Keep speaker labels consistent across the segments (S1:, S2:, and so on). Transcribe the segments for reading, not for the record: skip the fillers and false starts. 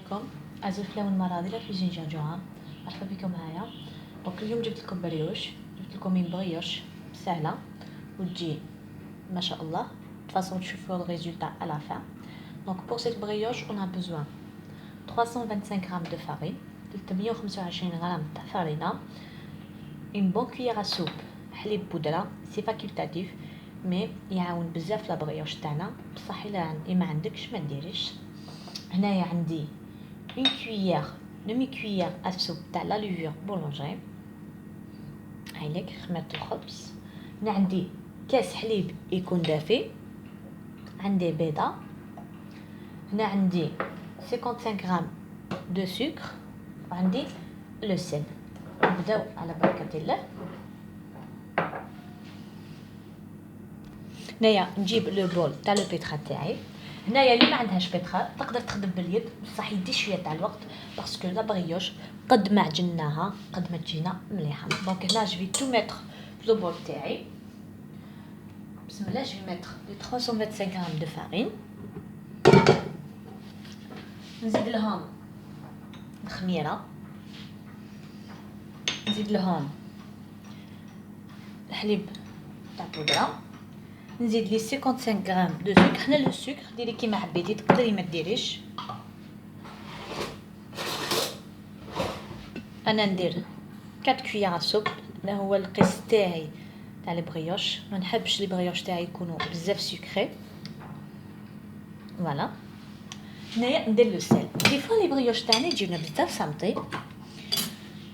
S1: عليكم أزفلة والمراضي لا كوزين جعجوعة. مرحبا بكم معايا. دونك اليوم جبت لكم بريوش، جبت لكم من بريوش سهلة وتجي ما شاء الله فاصون تشوفوا الريزولtat à la fin. Donc pour cette brioche on a besoin 325 g de farine, 325 غرام تاع فرينة، une bonne cuillère à soupe حليب بودرة، سي فاكولتاتيف مي يعاون بزاف لا بريوش تاعنا، بصح الا ما عندكش ما ديريش. هنايا عندي une cuillère demi cuillère à soupe تاع لا ليفور بولونجي، هايليك خميرة الخبز. هنا عندي كاس حليب يكون دافي، عندي بيضة، هنا عندي 55 غرام دو سكر، وعندي لو سيل. نبداو على بركة الله. هنايا نجيب لو بول تاع لو بيترا تاعي. هنايا اللي ما عندهاش بيترا تقدر تخدم باليد، بصح يدي شويه تاع الوقت باسكو لا بريوش قد ما عجناها قد ما تجينا مليحه. دونك هنا جو في تو ميتر في لو بول تاعي. بسم الله. جو ميتر لي 325 غرام دو فارين، نزيد لهم الخميره، نزيد لهم الحليب تاع بودره، نزيد لي 55 غرام دو سكر. هنا لو سكر ديري كيما حبيتي، تقدري ما ديريش. انا ندير 4 كويار سوب، هذا هو القيس تاعي تاع لي بريوش. ما نحبش لي بريوش تاعي يكونوا بزاف سكري، فوالا. هنايا ندير لو سيل. دي فوا لي بريوش تاعنا يجيونا بزاف صامتي،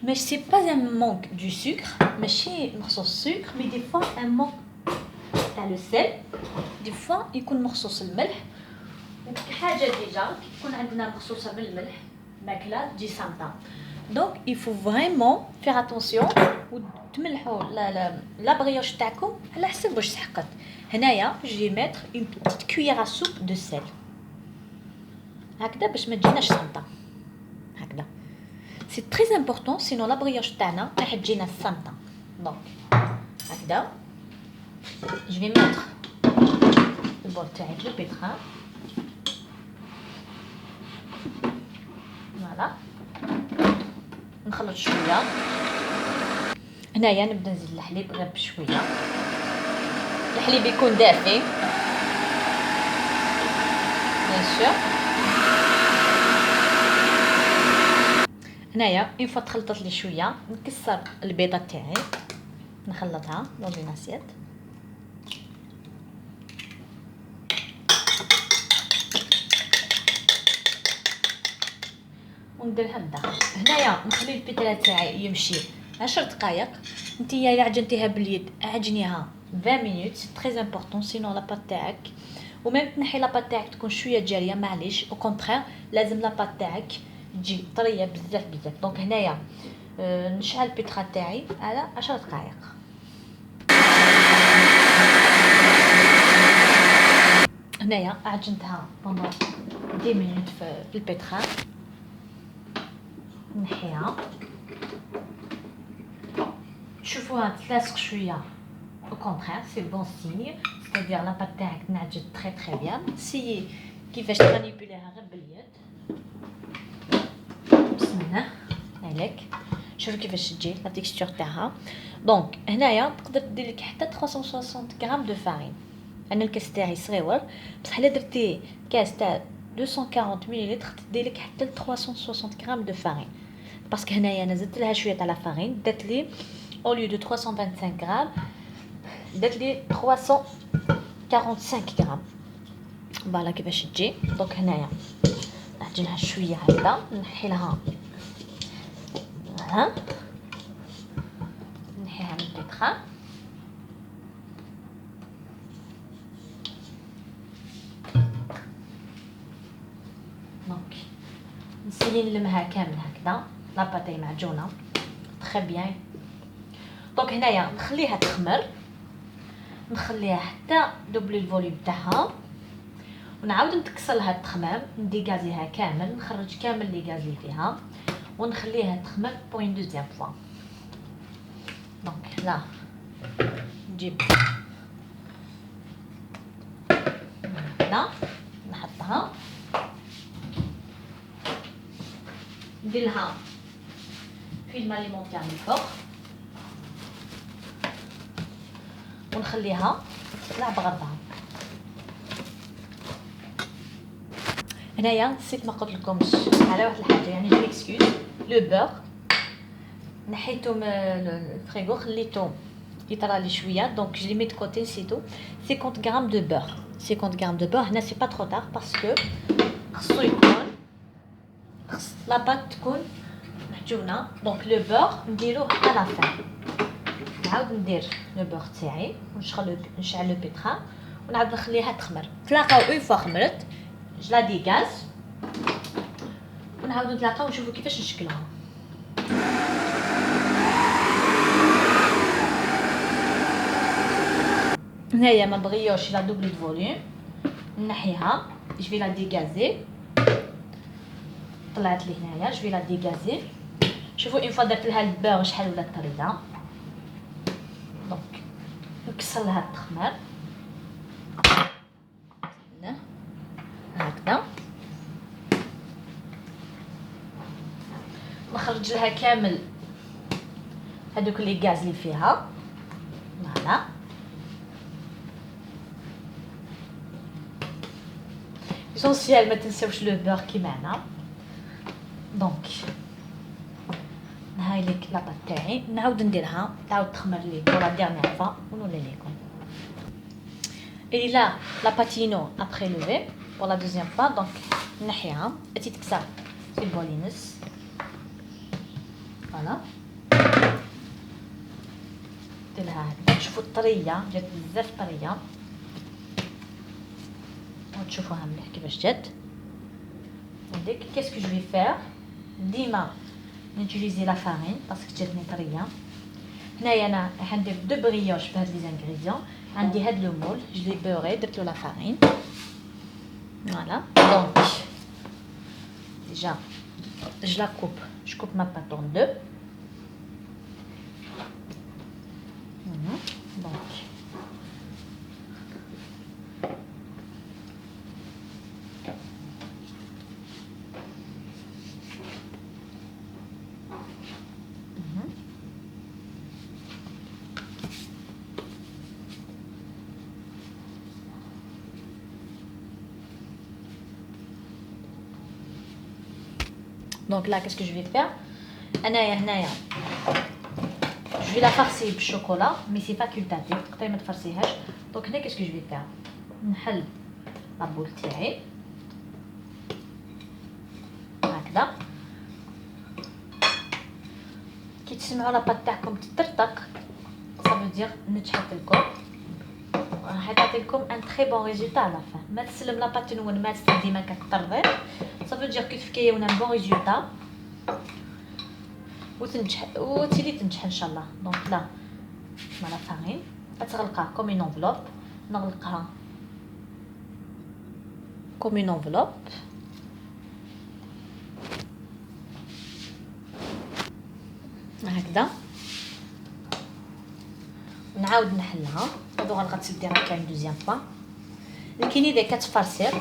S1: ماشي سي با ان مونك دو سكر، ماشي مخصوص سكر، مي دي فوا ان مونك تاع لو سيل، دي فوا يكون مخصوص الملح. حاجه ديجا يكون عندنا مخصوصه بالملح ماكله تجي صامته. دونك il faut vraiment faire attention وتملحوا لا بريوش تاعكم على حسب واش سحقت. هنايا جي ميتر اون بيتيت كويير سوب دو سيل، هكذا باش ما تجيناش صامته هكذا. سي تري امبورطون سينو لا بريوش تاعنا راح تجينا صامته. دونك هكذا جو في ميتر البول تاعي في البيترا، فوالا. نخلط شويه. هنايا نبدا نزيد الحليب غير بشويه، الحليب يكون دافي بيان سور. هنايا اون فوا تخلطت لي شويه نكسر البيضه تاعي، نخلطها دون اون اسيت. ونديرها للداخل. هنايا نخلي البيترا تاعي يمشي 10 دقائق. نتيا الا عجنتيها باليد عجنيها 20 مينوت، سي تري امبورطون سينو لاباط تاعك وميم تنحي لاباط تاعك تكون شويه جاريه، معليش او كونطرير لازم لاباط تاعك تجي طريه بزاف بزاف. دونك هنايا نشعل البيترا تاعي على 10 دقائق. هنايا عجنتها بوندون 10 مينوت في البيترا، نحيها تشوفوها تلاصق شويه او كونطرير سي بون سيني، ستادير لاباط تاعك نعجن تري تري بيان. سيي كيفاش تمانيبوليها غير باليد. بسم الله عليك. شوفوا كيفاش تجي لا تيكستور تاعها. دونك هنايا تقدر دير لك حتى 360 غرام دو فارين. انا الكاس تاعي صغيور، بصح الا درتي كاس تاع 240 مليلتر تدير لك حتى 360 غرام دو فارين، باسكو هنايا انا زدت لها شويه تاع لا فارين، درت لي au lieu de 325 غرام درت لي 345 غرام. فوالا كيفاش تجي. دونك هنايا نعجنها شويه هكذا، نحي لها ها نحيها من البيترا. دونك نسيي نلمها كامل هكذا لاباطي معجونه تري بيان. دونك هنايا نخليها تخمر، نخليها حتى دوبلي الفوليوم تاعها، ونعاود نتكسر لها التخمام، نديغازيها كامل، نخرج كامل لي غاز اللي فيها ونخليها تخمر بور اون دوزيام فوا. دونك لا نجيب هنا نحطها ندير لها فيلم اليمونتير من الفوق ونخليها تطلع بغرضها. هنايا نسيت ما قلت لكمش على واحد الحاجه، يعني جو اكسكيوز لو بور نحيتو من الفريغو خليتو يطرى لي شويه، دونك جو لي ميت كوتي نسيتو 50 غرام دو بور. 50 غرام دو بور هنا سي با ترو طار باسكو خصو يكون خص لاباط تكون محجونه، دونك لو بور نديروه على لافان. نعاود ندير لو بور تاعي ونشعل لو بيترا ونعاود نخليها تخمر. تلاقاو اون فوا خمرت جلا ديغاز ونعاودو نتلاقاو ونشوفو كيفاش نشكلها. هنايا ما بغيوش لا دوبل دو فوليوم نحيها جو لا ديغازي. طلعت لي هنايا جو لا ديغازي. شوفوا اون فوا درت لها البور شحال ولات طريه، دونك نكسر لها التخمر هكذا، نخرج لها كامل هذوك لي غاز اللي فيها. فوالا اسونسيال ما تنساوش لو بور كي معنا. دونك هاي ليك لاباط تاعي نعاود نديرها تعاود تخمر لي بور لا ديرنيير فوا ونولي ليكم. Et là, la patino après levé pour la deuxième fois, donc نحيها تيتكسر في البولينس. فوالا ديرها هكذا. تشوفوا الطريه جات بزاف طريه وتشوفوها مليح كيفاش جات. هذيك كيسكو جو في فير ديما نوتيليزي لا فارين باسكو جاتني طريه. هنايا انا راح ندير دو بريوش بهاد لي زانغريديون. عندي هاد لو مول جو لي بوري درتلو لا فارين. فوالا دونك ديجا je la coupe, je coupe ma pâte en deux. Donc donc là qu'est-ce que je vais faire, je vais la farcer au chocolat mais c'est facultatif تقدري ما تفرسيهاش. donc هنا qu'est-ce que je vais faire, نحل لا بول تاعي هكذا. كي تسمعوا لاباط تاعكم تطرطق صافي دير نجحت لكم، راح تعطي لكم ان تري بون ريزولتا على فان. ما تسلم لاباط تنون ما تستدي ما كتطرطق صافي دير كي تفكيو ون بون ريزولتا وتنجح وتيلي تنجح ان شاء الله. دونك لا مع لا فارين غتغلقها كوم اون انفلوب، نغلقها كوم اون انفلوب هكذا. نعاود نحلها دوغا غتسديها كاين دوزيام فوا. لكن اذا كتفرسير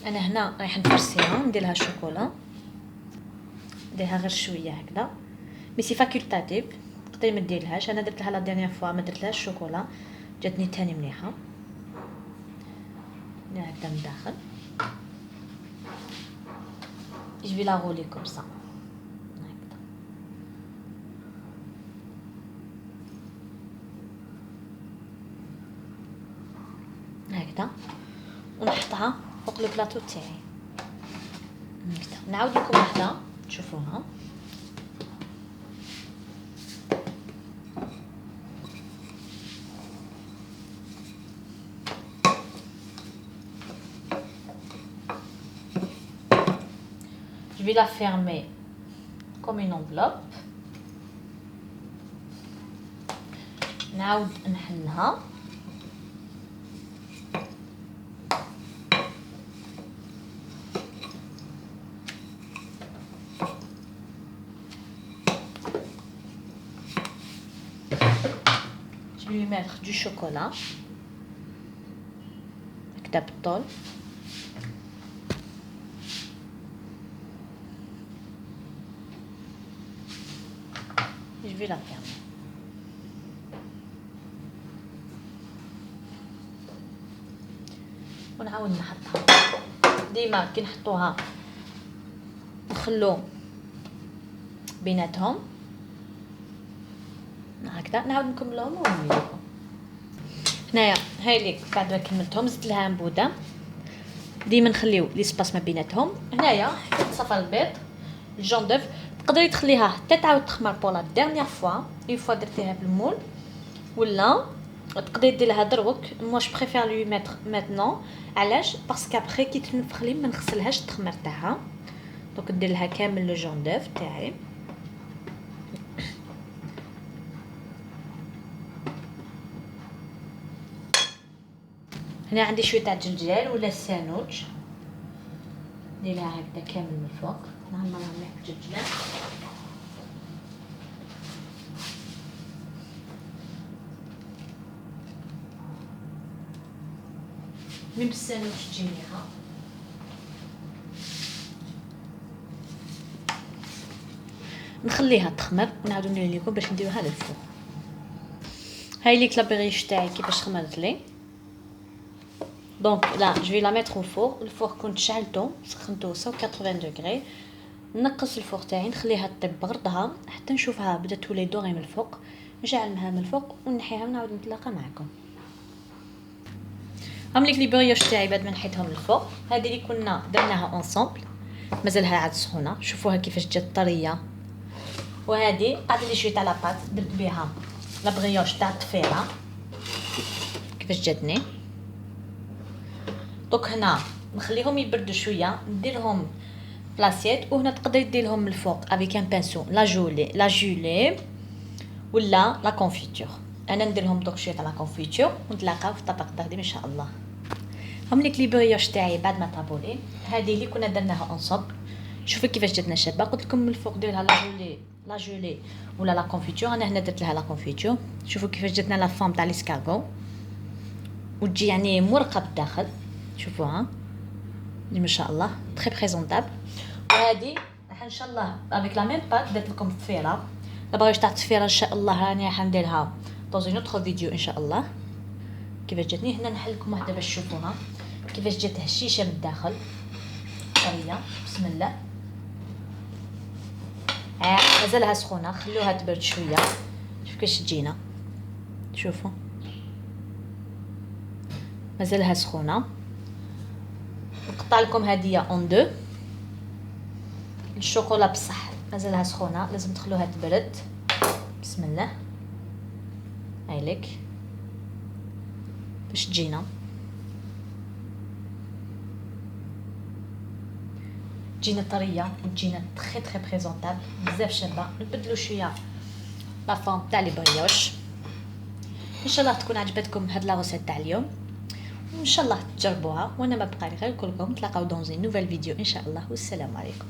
S1: انا هنا رايح نفرسيها ندير لها الشوكولا، نديرها غير شويه هكذا مي سي فاكولتاتيف تقدري ما ديرلهاش. انا درت لها لا ديرنيير فوا ما درتلهاش الشوكولا جاتني تاني مليحه. ندير هكذا من الداخل جو في لا رولي كوم سا هكذا ونحطها فوق البلاطو تاعي هكذا. نعاود لكم وحده تشوفوها. Je vais la fermer comme une enveloppe. نعاود نحلها je vais lui mettre du chocolat هكذا بالطول. في لا فيرمي. ونعاود نحطها. ديما كي نحطوها نخلو بيناتهم هكذا. نعاود نكملوهم ونوريكم. هنايا هاي لي بعد ما كملتهم زدت لها انبوده. ديما نخليو لي سباس ما بيناتهم. هنايا حطيت صفر البيض الجون دوف. تقدري تخليها حتى تعاود تخمر بولا ديرنيير فوا اون فوا درتيها في المول، ولا تقدري ديريها دروك. موا جو بريفير لو ميتر ماتنون. علاش؟ باسكو ابري كي تنفخلي ما نغسلهاش التخمر تاعها. دونك ندير لها كامل لو جون دوف تاعي. هنا عندي شويه تاع الجنجال ولا السانوج، نديرها هكذا كامل من الفوق. نعمرها مليح بالجنجال. من بالسانوج تجينيها. نخليها تخمر ونعاودو ندير لكم باش نديروها للفوق. هاي لي كلابيغيش تاعي كيفاش خمرت لي. دونك لا جو في لا ميتر او فور. الفوق كنت شعلته سخنته 180 دوغري. نقص الفوق تاعي نخليها طيب بغرضها حتى نشوفها بدات تولي دوغي من الفوق. نشعلها من الفوق ونحيها ونعاود نتلاقى معكم. هم لي بريوش تاعي بعد ما نحيتهم الفوق. هذه اللي كنا درناها اونصومبل مازالها عاد سخونه. شوفوها كيفاش جات طريه. وهذه قعدت لي شويه تاع لاباط درت بها لا بريوش تاع الطفيله كيفاش جاتني. دوك هنا نخليهم يبردوا شويه نديرهم بلاسيت. وهنا تقدري ديرهم من الفوق افيك ان بانسو لا جولي ولا لا كونفيتور. انا نديرهم دوك شويه تاع لا كونفيتور ونتلاقاو في الطبق التقديم ان شاء الله. هم لي كليبريوش تاعي بعد ما طابولي. هذه اللي كنا درناها اونصوب. شوفوا كيفاش جاتنا شابه. قلت لكم من الفوق ديرها لا جولي ولا لا كونفيتور. انا هنا درت لها لا كونفيتور. شوفوا كيفاش جاتنا لا فورم تاع ليسكارغو وتجي يعني مرقه بالداخل. شوفوها ما شاء الله تري بريزونطابل. وهذه راح ان شاء الله افيك لا ميم بات درت لكم الطفيله. دابا تاع الطفيله ان شاء الله راني راح نديرها dans une autre فيديو ان شاء الله. كيفاش جاتني هنا نحل لكم واحده باش تشوفوها كيفاش جات هشيشه من الداخل طريه. بسم الله. مازالها سخونه خلوها تبرد شويه. شوف كيفاش تجينا. شوفوا مازالها سخونه. نقطع لكم هديه اون دو. الشوكولا بصح مازالها سخونه لازم تخلوها تبرد. بسم الله. هايلك باش تجينا طريه وتجينا تري تري بريزونطابل بزاف شابه. نبدلو شويه لا فورم تاع لي بريوش. ان شاء الله تكون عجبتكم هاد لا روسيت تاع اليوم وان شاء الله تجربوها. وانا ما بقى لي غير نقول لكم نتلاقاو دون نوفيل فيديو ان شاء الله. والسلام عليكم.